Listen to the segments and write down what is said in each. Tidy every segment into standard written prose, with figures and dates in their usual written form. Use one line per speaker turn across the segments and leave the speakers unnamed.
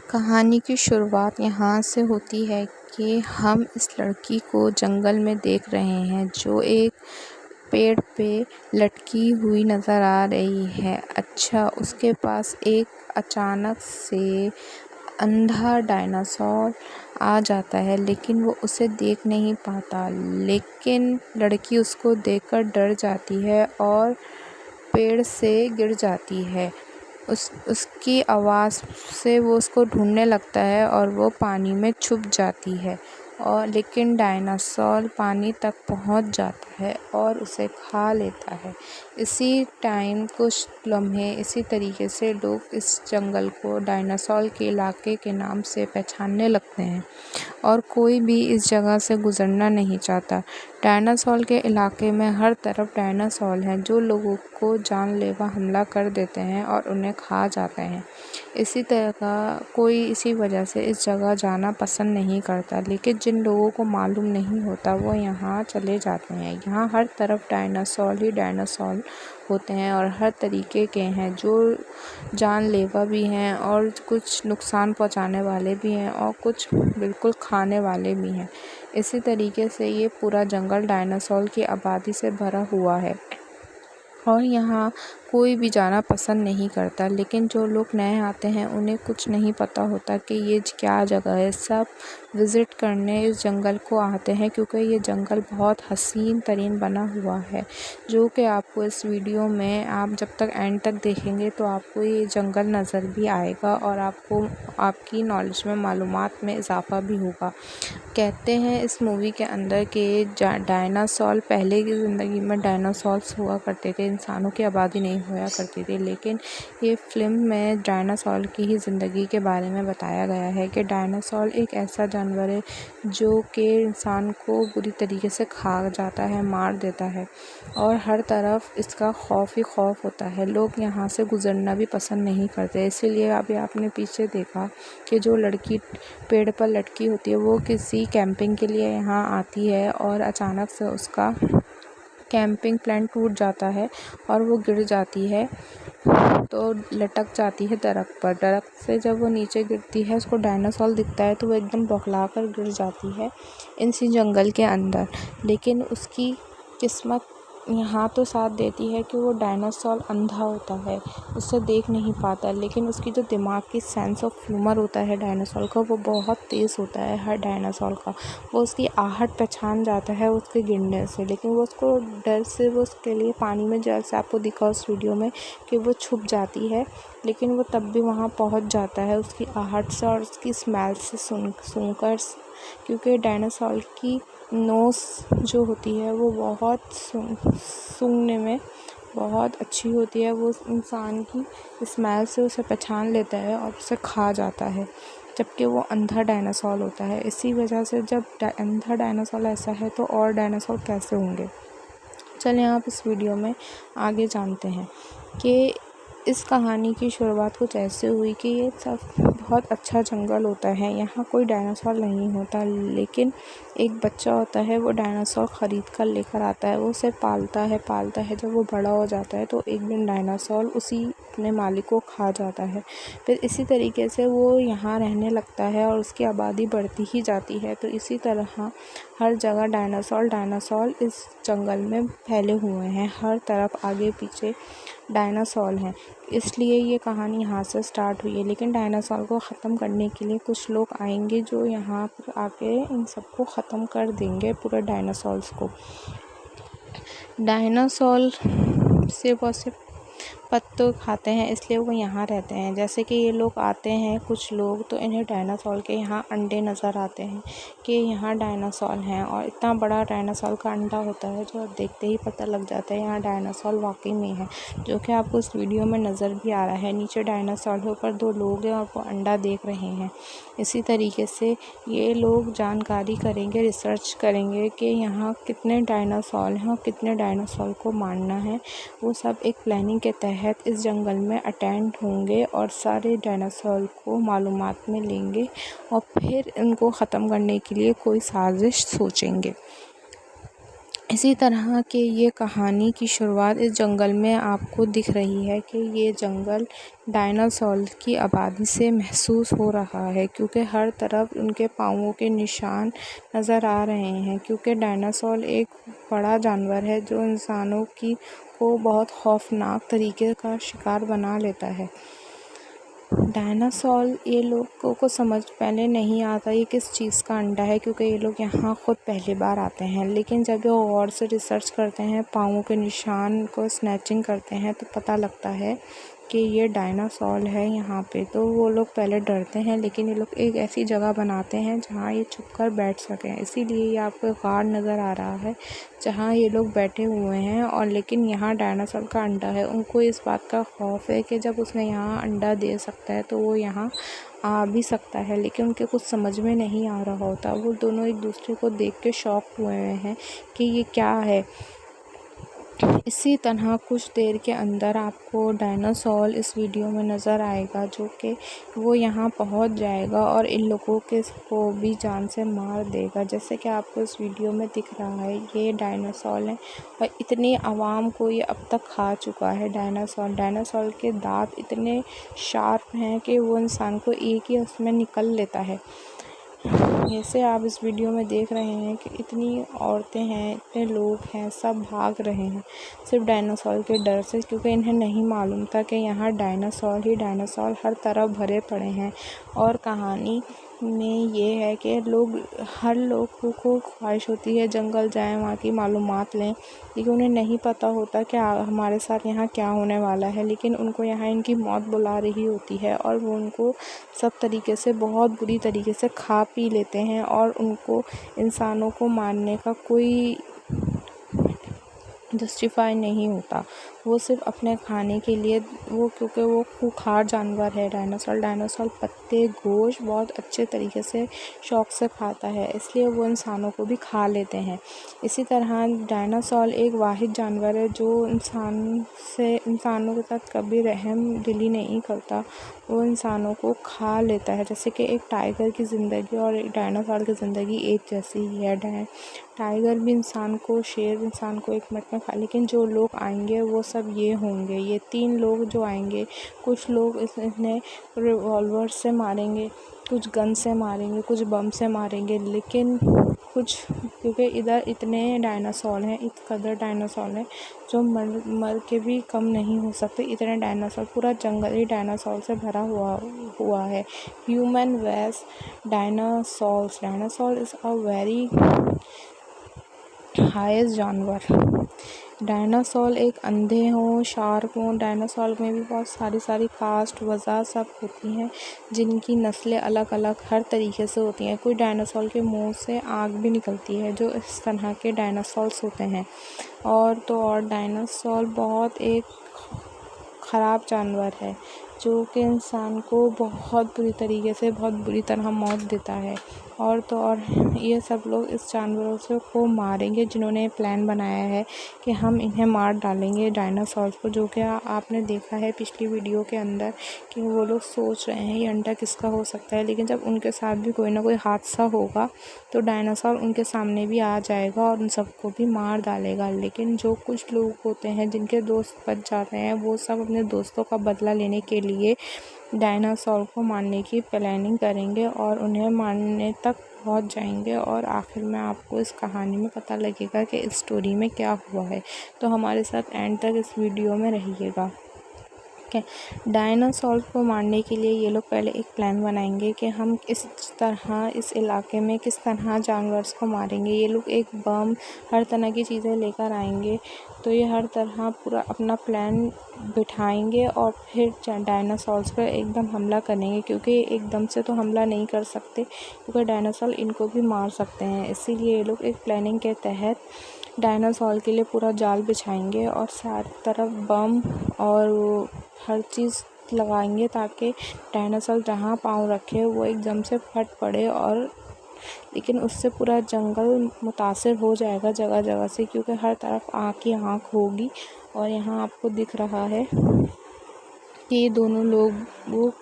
कहानी की शुरुआत यहाँ से होती है कि हम इस लड़की को जंगल में देख रहे हैं जो एक पेड़ पे लटकी हुई नज़र आ रही है। अच्छा, उसके पास एक अचानक से अंधा डायनासोर आ जाता है, लेकिन वो उसे देख नहीं पाता। लेकिन लड़की उसको देखकर डर जाती है और पेड़ से गिर जाती है। उसकी आवाज़ से वो उसको ढूंढने लगता है और वो पानी में छुप जाती है। और लेकिन डायनासोर पानी तक पहुंच जाता है और उसे खा लेता है। इसी टाइम कुछ लम्हे इसी तरीके से लोग इस जंगल को डायनासोर के इलाके के नाम से पहचानने लगते हैं और कोई भी इस जगह से गुज़रना नहीं चाहता। डायनासोर के इलाके में हर तरफ डायनासोर हैं जो लोगों को जानलेवा हमला कर देते हैं और उन्हें खा जाते हैं। इसी वजह से इस जगह जाना पसंद नहीं करता, लेकिन जिन लोगों को मालूम नहीं होता वो यहाँ चले जाते हैं। यहाँ हर तरफ डायनासोर ही डायनासोर होते हैं और हर तरीके के हैं, जो जानलेवा भी हैं और कुछ नुकसान पहुँचाने वाले भी हैं और कुछ बिल्कुल खाने वाले भी हैं। इसी तरीके से ये पूरा जंगल डायनासोर की आबादी से भरा हुआ है और यहाँ कोई भी जाना पसंद नहीं करता। लेकिन जो लोग नए आते हैं उन्हें कुछ नहीं पता होता कि ये क्या जगह है। सब विज़िट करने इस जंगल को आते हैं क्योंकि ये जंगल बहुत हसीन तरीन बना हुआ है, जो कि आपको इस वीडियो में आप जब तक एंड तक देखेंगे तो आपको ये जंगल नज़र भी आएगा और आपको आपकी नॉलेज में मालूमात में इजाफ़ा भी होगा। कहते हैं इस मूवी के अंदर कि डायनासोर पहले की ज़िंदगी में डायनासोर्स हुआ करते थे, इंसानों की आबादी नहीं हुआ करती थी। लेकिन ये फ़िल्म में डायनासोर की ही ज़िंदगी के बारे में बताया गया है कि डायनासोर एक ऐसा जानवर है जो कि इंसान को बुरी तरीके से खा जाता है, मार देता है और हर तरफ इसका खौफ ही खौफ होता है। लोग यहाँ से गुज़रना भी पसंद नहीं करते। इसीलिए अभी आपने पीछे देखा कि जो लड़की पेड़ पर लटकी होती है वो किसी कैंपिंग के लिए यहाँ आती है और अचानक से उसका कैंपिंग प्लान टूट जाता है और वो गिर जाती है, तो लटक जाती है दरख्त पर। दरख्त से जब वो नीचे गिरती है उसको डायनासोर दिखता है तो वो एकदम बौखला कर गिर जाती है इसी जंगल के अंदर। लेकिन उसकी किस्मत यहाँ तो साथ देती है कि वो डायनासोर अंधा होता है, उसे देख नहीं पाता, लेकिन उसकी जो दिमाग की सेंस ऑफ ह्यूमर होता है डायनासोर का वो बहुत तेज़ होता है हर डायनासोर का। वो उसकी आहट पहचान जाता है उसके गिरने से, लेकिन वो उसको डर से वो उसके लिए पानी में जैसे आपको दिखा उस वीडियो में कि वो छुप जाती है, लेकिन वो तब भी वहाँ पहुँच जाता है उसकी आहट से और उसकी स्मेल से सुनकर, क्योंकि डायनासोर की नोज़ जो होती है वो बहुत सूंघने में बहुत अच्छी होती है। वो इंसान की स्मेल से उसे पहचान लेता है और उसे खा जाता है, जबकि वो अंधा डायनासोर होता है। इसी वजह से जब अंधा डायनासोर ऐसा है तो और डायनासोर कैसे होंगे। चलिए आप इस वीडियो में आगे जानते हैं कि इस कहानी की शुरुआत कुछ ऐसे हुई कि ये सब बहुत अच्छा जंगल होता है, यहाँ कोई डायनासोर नहीं होता, लेकिन एक बच्चा होता है वो डायनासोर ख़रीद कर लेकर आता है। वो उसे पालता है। जब वो बड़ा हो जाता है तो एक दिन डायनासोर उसी अपने मालिक को खा जाता है। फिर इसी तरीके से वो यहाँ रहने लगता है और उसकी आबादी बढ़ती ही जाती है। तो इसी तरह हर जगह डायनासोर इस जंगल में फैले हुए हैं, हर तरफ आगे पीछे डायनासोर हैं। इसलिए ये कहानी यहाँ से स्टार्ट हुई है। लेकिन डायनासोर को ख़त्म करने के लिए कुछ लोग आएंगे जो यहाँ पर आके इन सबको ख़त्म कर देंगे, पूरे डायनासोर्स को। डायनासोर सिर्फ पत्ते खाते हैं, इसलिए वो यहाँ रहते हैं। जैसे कि ये लोग आते हैं कुछ लोग, तो इन्हें डायनासोर के यहाँ अंडे नज़र आते हैं कि यहाँ डायनासोर हैं, और इतना बड़ा डायनासोर का अंडा होता है जो देखते ही पता लग जाता है यहाँ डायनासोर वाकई में है, जो कि आपको इस वीडियो में नज़र भी आ रहा है। नीचे डायनासोर के ऊपर 2 लोग हैं और वो अंडा देख रहे हैं। इसी तरीके से ये लोग जानकारी करेंगे, रिसर्च करेंगे कि यहाँ कितने डायनासोर हैं और कितने डायनासोर को मारना है। वो सब एक प्लानिंग के तहत इस जंगल में अटेंड होंगे और सारे डायनासोर को मालूमात में लेंगे और फिर इनको ख़त्म करने के लिए कोई साजिश सोचेंगे। इसी तरह के ये कहानी की शुरुआत इस जंगल में आपको दिख रही है कि ये जंगल डायनासोर की आबादी से महसूस हो रहा है, क्योंकि हर तरफ उनके पाँवों के निशान नज़र आ रहे हैं। क्योंकि डायनासोर एक बड़ा जानवर है जो इंसानों को बहुत खौफनाक तरीके का शिकार बना लेता है। डायनासोर ये लोगों को समझ पहले नहीं आता ये किस चीज़ का अंडा है, क्योंकि ये लोग यहाँ खुद पहली बार आते हैं। लेकिन जब ये गौर से रिसर्च करते हैं, पाँवों के निशान को स्नैचिंग करते हैं, तो पता लगता है कि ये डायनासोर है यहाँ पे। तो वो लोग पहले डरते हैं, लेकिन ये लोग एक ऐसी जगह बनाते हैं जहाँ ये छुपकर बैठ सकें। इसीलिए ये आपको गाड़ नज़र आ रहा है जहाँ ये लोग बैठे हुए हैं। और लेकिन यहाँ डायनासोर का अंडा है। उनको इस बात का खौफ है कि जब उसने यहाँ अंडा दे सकता है तो वो यहाँ आ भी सकता है, लेकिन उनके कुछ समझ में नहीं आ रहा होता। वो दोनों एक दूसरे को देख के शॉक हुए हैं कि ये क्या है। इसी तरह कुछ देर के अंदर आपको डायनासोर इस वीडियो में नज़र आएगा, जो कि वो यहाँ पहुँच जाएगा और इन लोगों को भी जान से मार देगा। जैसे कि आपको इस वीडियो में दिख रहा है, ये डायनासोर है और इतनी आवाम को ये अब तक खा चुका है। डायनासोर के दांत इतने शार्प हैं कि वो इंसान को एक ही उसमें निकल लेता है। जैसे आप इस वीडियो में देख रहे हैं कि इतनी औरतें हैं, इतने लोग हैं, सब भाग रहे हैं सिर्फ डायनासोर के डर से, क्योंकि इन्हें नहीं मालूम था कि यहाँ डायनासोर ही डायनासोर हर तरफ भरे पड़े हैं। और कहानी में ये है कि हर लोग को ख्वाहिश होती है जंगल जाएं, वहाँ की मालूमात लें, लेकिन उन्हें नहीं पता होता कि हमारे साथ यहाँ क्या होने वाला है। लेकिन उनको यहाँ इनकी मौत बुला रही होती है और वो उनको सब तरीके से बहुत बुरी तरीके से खा पी लेते हैं। और उनको इंसानों को मारने का कोई जस्टिफाई नहीं होता। वो सिर्फ अपने खाने के लिए क्योंकि वो खूंखार जानवर है डायनासोर पत्ते गोश्त बहुत अच्छे तरीके से शौक़ से खाता है, इसलिए वो इंसानों को भी खा लेते हैं। इसी तरह डायनासोर एक वाहिद जानवर है जो इंसानों के साथ कभी रहम दिली नहीं करता। वो इंसानों को खा लेता है। जैसे कि एक टाइगर की ज़िंदगी और एक डायनासोर की ज़िंदगी एक जैसी ही है। टाइगर भी शेर इंसान को एक मिनट में खा, लेकिन जो लोग आएंगे वो सब ये होंगे, ये 3 लोग जो आएंगे। कुछ लोग इन्हें रिवॉल्वर से मारेंगे, कुछ गन से मारेंगे, कुछ बम से मारेंगे, लेकिन कुछ क्योंकि इधर इतने डायनासोर हैं, इस कदर डायनासोर हैं जो मर के भी कम नहीं हो सकते। इतने डायनासोर, पूरा जंगल ही डायनासोर से भरा हुआ है। ह्यूमन वेस dinosaur is a very highest जानवर। डायनासोर एक अंधे हों, शार्क हों, डायनासोर में भी बहुत सारी कास्ट वज़ा सब होती हैं, जिनकी नस्लें अलग अलग हर तरीके से होती हैं। कोई डायनासोर के मुंह से आग भी निकलती है, जो इस तरह के डायनासोर्स होते हैं। और डायनासोर बहुत एक ख़राब जानवर है, जो कि इंसान को बहुत बुरी तरीके से बहुत बुरी तरह मौत देता है। और ये सब लोग इस जानवरों को मारेंगे, जिन्होंने प्लान बनाया है कि हम इन्हें मार डालेंगे डायनासोर को। जो कि आपने देखा है पिछली वीडियो के अंदर कि वो लोग सोच रहे हैं ये अंडा किसका हो सकता है, लेकिन जब उनके साथ भी कोई ना कोई हादसा होगा तो डायनासोर उनके सामने भी आ जाएगा और उन सबको भी मार डालेगा। लेकिन जो कुछ लोग होते हैं जिनके दोस्त बच जाते हैं, वो सब अपने दोस्तों का बदला लेने के लिए डायनासोर को मारने की प्लानिंग करेंगे और उन्हें मारने तक पहुंच जाएंगे। और आखिर में आपको इस कहानी में पता लगेगा कि इस स्टोरी में क्या हुआ है। तो हमारे साथ एंड तक इस वीडियो में रहिएगा। डायनासोर को मारने के लिए ये लोग पहले एक प्लान बनाएंगे कि हम इस इलाके में किस तरह जानवर को मारेंगे। ये लोग एक बम हर तरह की चीज़ें लेकर आएंगे, तो ये हर तरह पूरा अपना प्लान बिठाएंगे और फिर डायनासोर पर एकदम हमला करेंगे, क्योंकि एकदम से तो हमला नहीं कर सकते, क्योंकि डायनासोर इनको भी मार सकते हैं। इसीलिए ये लोग एक प्लानिंग के तहत डायनासोर के लिए पूरा जाल बिछाएंगे और चारों तरफ बम और हर चीज़ लगाएंगे, ताकि डायनासोर जहाँ पाँव रखे वो एकदम से फट पड़े। लेकिन उससे पूरा जंगल मुतासिर हो जाएगा जगह जगह से, क्योंकि हर तरफ आँख ही आँख होगी। और यहाँ आपको दिख रहा है कि ये दोनों लोग वो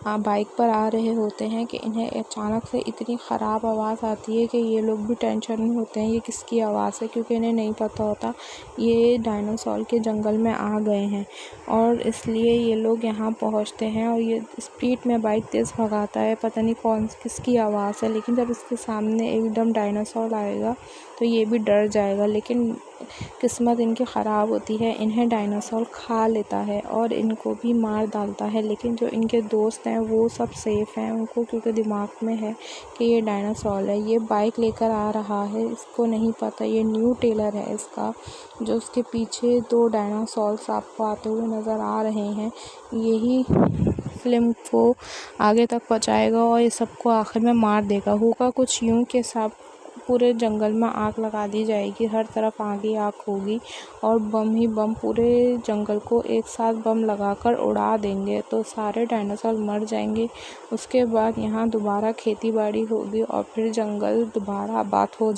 बाइक पर आ रहे होते हैं कि इन्हें अचानक से इतनी ख़राब आवाज़ आती है कि ये लोग भी टेंशन में होते हैं ये किसकी आवाज़ है, क्योंकि इन्हें नहीं पता होता ये डायनासोर के जंगल में आ गए हैं और इसलिए ये लोग यहाँ पहुँचते हैं और ये स्पीड में बाइक तेज़ भगाता है। पता नहीं किसकी आवाज़ है, लेकिन जब इसके सामने एकदम डायनासोर आएगा तो ये भी डर जाएगा। लेकिन किस्मत इनकी ख़राब होती है, इन्हें डायनासोर खा लेता है और इनको भी मार डालता है। लेकिन जो इनके दोस्त हैं वो सब सेफ़ हैं, उनको क्योंकि दिमाग में है कि ये डायनासोर है। ये बाइक लेकर आ रहा है, इसको नहीं पता ये न्यू टेलर है इसका, जो उसके पीछे 2 डायनासोर्स आपको आते हुए नज़र आ रहे हैं। यही फ़िल्म को आगे तक पहुँचाएगा और ये सबको आखिर में मार देगा। होगा कुछ यूँ कि सब पूरे जंगल में आग लगा दी जाएगी, हर तरफ आग ही आग होगी और बम ही बम, पूरे जंगल को एक साथ बम लगाकर उड़ा देंगे तो सारे डायनासोर मर जाएंगे। उसके बाद यहाँ दोबारा खेती बाड़ी होगी और फिर जंगल दोबारा आबाद हो